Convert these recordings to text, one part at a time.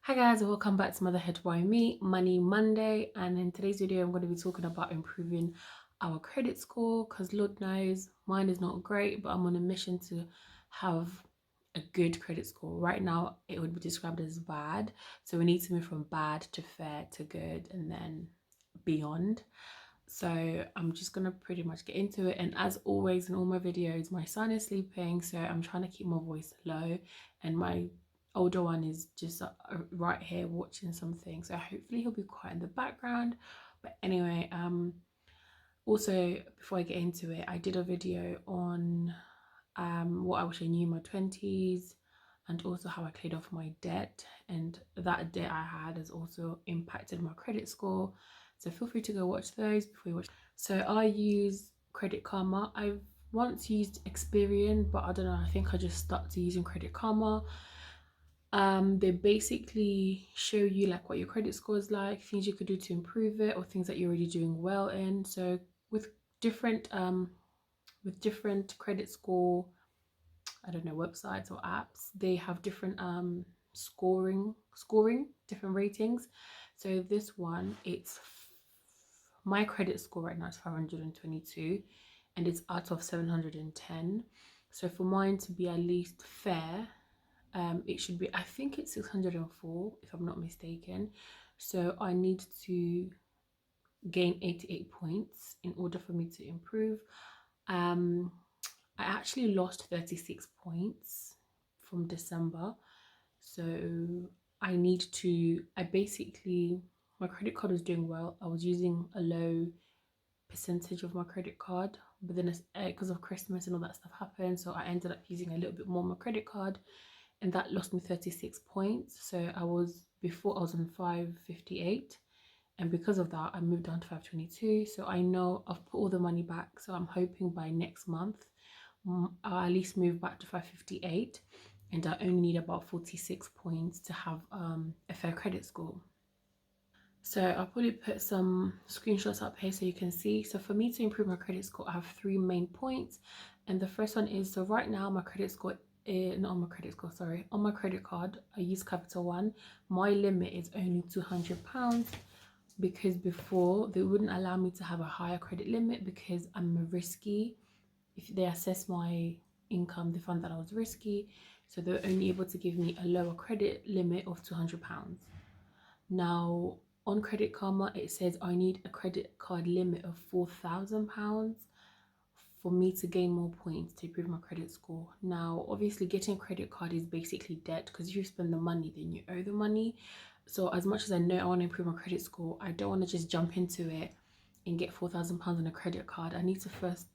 Hi guys, welcome back to Motherhood by Me, Money Monday, and in today's video I'm going to be talking about improving our credit score because Lord knows mine is not great, but I'm on a mission to have a good credit score. Right now it would be described as bad, so we need to move from bad to fair to good and then beyond. So I'm just gonna pretty much get into it, and as always in all my videos my son is sleeping, so I'm trying to keep my voice low, and my older one is just right here watching something, so hopefully he'll be quiet in the background. But anyway, also before I get into it, I did a video on what I wish I knew in my 20s and also how I cleared off my debt, and that debt I had has also impacted my credit score, so feel free to go watch those before you watch. So I use Credit Karma. I've once used Experian, but I don't know, I think I just stuck to using Credit Karma. They basically show you like what your credit score is like, things you could do to improve it, or things that you're already doing well in. So with different credit score, I don't know, websites or apps, they have different scoring different ratings. So this one, my credit score right now is 522 and it's out of 710. So for mine to be at least fair, it should be, I think it's 604 if I'm not mistaken. So I need to gain 88 points in order for me to improve. um I actually lost 36 points from December, so I basically, my credit card was doing well. I was using a low percentage of my credit card, but then because of Christmas and all that stuff happened, so I ended up using a little bit more of my credit card, and that lost me 36 points. So before I was on 558, and because of that I moved down to 522. So I know I've put all the money back, so I'm hoping by next month I'll at least move back to 558, and I only need about 46 points to have a fair credit score. So I'll probably put some screenshots up here so you can see. So for me to improve my credit score, I have three main points. And the first one is, so right now my credit score, not on my credit score, sorry, on my credit card, I use Capital One. My limit is only £200, because before they wouldn't allow me to have a higher credit limit because I'm risky. If they assess my income, they found that I was risky, so they were only able to give me a lower credit limit of £200. Now on Credit Karma it says I need a credit card limit of £4,000 for me to gain more points to improve my credit score. Now obviously getting a credit card is basically debt, because if you spend the money then you owe the money. So as much as I know I want to improve my credit score, I don't want to just jump into it and get £4,000 on a credit card. I need to first,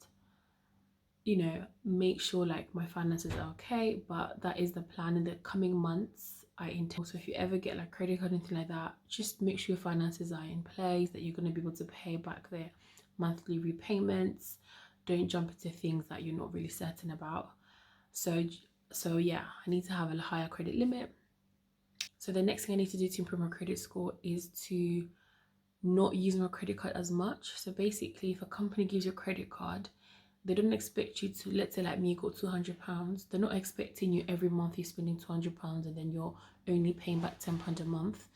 make sure like my finances are okay. But that is the plan in the coming months. I intend, so if you ever get like credit card or anything like that, just make sure your finances are in place, that you're going to be able to pay back their monthly repayments. Don't jump into things that you're not really certain about. So yeah, I need to have a higher credit limit. So the next thing I need to do to improve my credit score is to not use my credit card as much. So basically, if a company gives you a credit card, they don't expect you to, let's say like me, you got £200. They're not expecting you every month you're spending £200 and then you're only paying back £10 a month.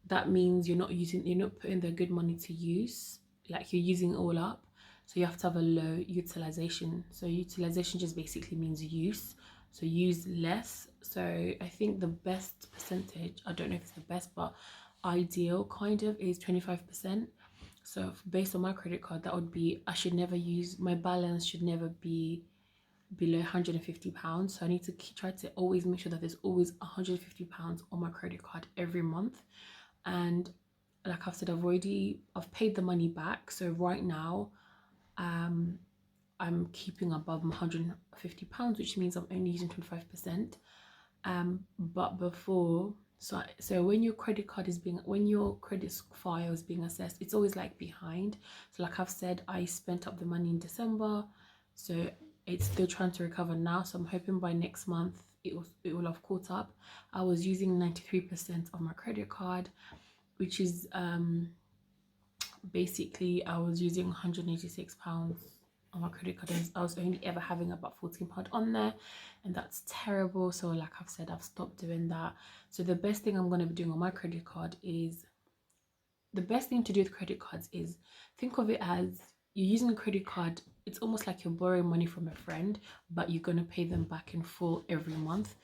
That means you're not putting the good money to use, like you're using it all up. So you have to have a low utilization. So utilization just basically means use. So use less. So I think the best percentage, I don't know if it's the best, but ideal kind of is 25%. So based on my credit card, that would be, my balance should never be below £150. So I need to try to always make sure that there's always £150 on my credit card every month. And like I've said, I've paid the money back. So right now, I'm keeping above £150, which means I'm only using 25%. But before, so when your credit file is being assessed, it's always like behind. So like I've said, I spent up the money in December, so it's still trying to recover now. So I'm hoping by next month it will have caught up. I was using 93% of my credit card, which is basically I was using £186 on my credit card. I was only ever having about £14 on there, and that's terrible. So like I've said, I've stopped doing that. So the best thing I'm going to be doing on my credit card is, the best thing to do with credit cards is, think of it as you're using a credit card. It's almost like you're borrowing money from a friend, but you're going to pay them back in full every month.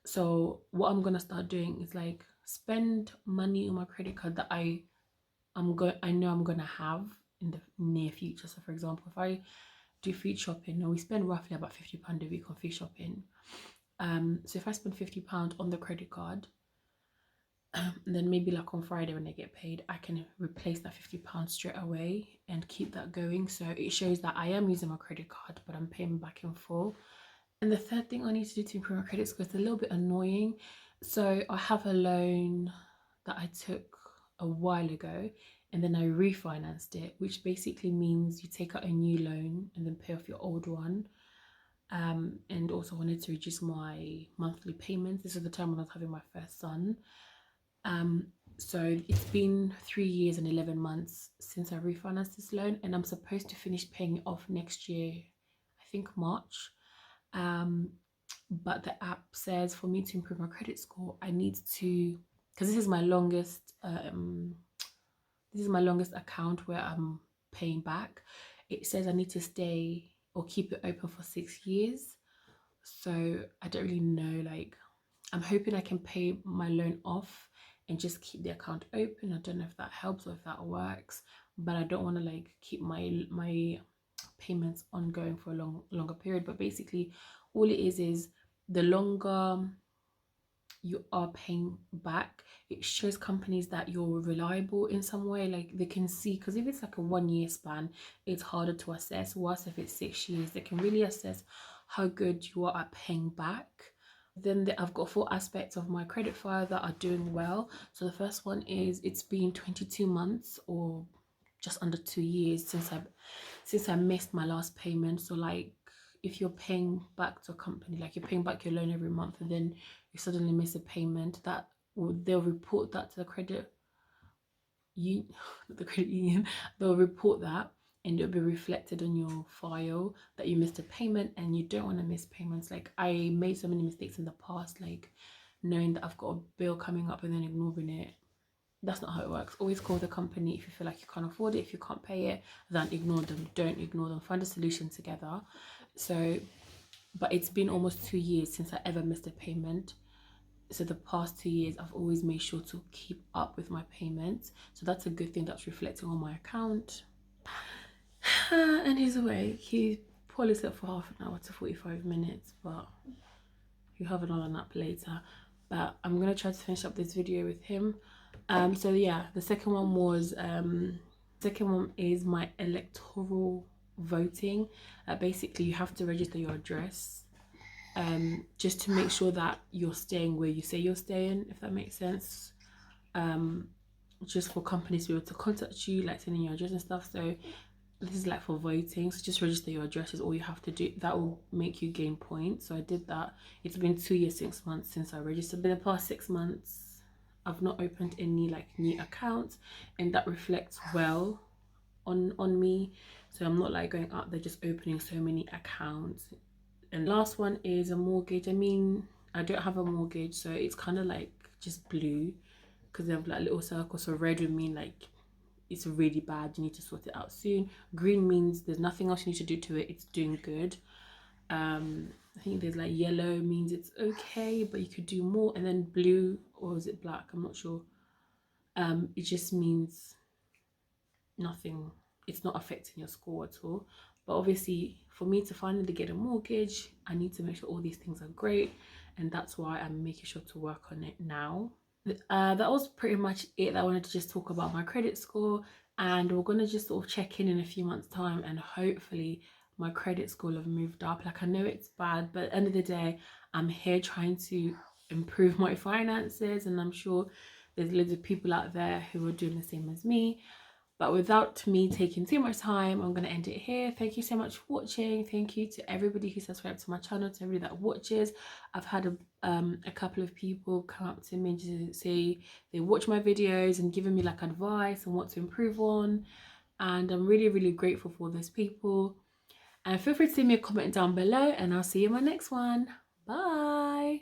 So what I'm going to start doing is like spend money on my credit card that I know I'm going to have in the near future. So for example, if I do food shopping, and we spend roughly about £50 a week on food shopping, so if I spend £50 on the credit card, then maybe like on Friday when I get paid, I can replace that £50 straight away and keep that going. So it shows that I am using my credit card, but I'm paying back in full. And the third thing I need to do to improve my credit score is a little bit annoying. So I have a loan that I took a while ago, and then I refinanced it, which basically means you take out a new loan and then pay off your old one. And also wanted to reduce my monthly payments. This is the time when I was having my first son. So it's been 3 years and 11 months since I refinanced this loan, and I'm supposed to finish paying it off next year, I think March. But the app says for me to improve my credit score, I need to, because this is my longest account where I'm paying back. It says I need to stay or keep it open for 6 years. So I don't really know, like I'm hoping I can pay my loan off and just keep the account open. I don't know if that helps or if that works, but I don't want to like keep my payments ongoing for a longer period. But basically all it is the longer you are paying back, it shows companies that you're reliable in some way. Like they can see, because if it's like a 1 year span, it's harder to assess. Whilst if it's 6 years, they can really assess how good you are at paying back. Then I've got 4 aspects of my credit file that are doing well. So the first one is, it's been 22 months or just under 2 years since I missed my last payment. So like if you're paying back to a company, like you're paying back your loan every month and then you suddenly miss a payment, they'll report that to the credit union. They'll report that, and it'll be reflected on your file that you missed a payment, and you don't want to miss payments. Like I made so many mistakes in the past, like knowing that I've got a bill coming up and then ignoring it. That's not how it works. Always call the company if you feel like you can't afford it. If you can't pay it, then ignore them. Don't ignore them. Find a solution together. So, but it's been almost 2 years since I ever missed a payment. So the past 2 years, I've always made sure to keep up with my payments. So that's a good thing that's reflecting on my account. And he's awake. He probably slept for half an hour to 45 minutes, but he'll have another nap later. But I'm gonna try to finish up this video with him. So yeah, the second one is my electoral voting. Basically, you have to register your address, just to make sure that you're staying where you say you're staying, if that makes sense. Just for companies to be able to contact you, like sending your address and stuff. So this is like for voting. So just register your address is all you have to do. That will make you gain points. So I did that. It's been 2 years, 6 months since I registered. In the past 6 months, I've not opened any like new accounts, and that reflects well on me. So I'm not like going out there just opening so many accounts. And last one is a mortgage. I mean, I don't have a mortgage, so it's kind of like just blue because they have like little circles. So red would mean like it's really bad, you need to sort it out soon. Green means there's nothing else you need to do to it, it's doing good. I think there's like yellow means it's okay, but you could do more. And then blue, or is it black, I'm not sure, it just means nothing, it's not affecting your score at all. But obviously for me to finally get a mortgage, I need to make sure all these things are great, and that's why I'm making sure to work on it now. That was pretty much it. I wanted to just talk about my credit score, and we're gonna just sort of check in a few months time, and hopefully my credit score will have moved up. Like I know it's bad, but at the end of the day, I'm here trying to improve my finances, and I'm sure there's loads of people out there who are doing the same as me. But without me taking too much time, I'm going to end it here. Thank you so much for watching. Thank you to everybody who subscribed to my channel, to everybody that watches. I've had a couple of people come up to me and just say they watch my videos and giving me like advice on what to improve on. And I'm really, really grateful for those people. And feel free to leave me a comment down below, and I'll see you in my next one. Bye.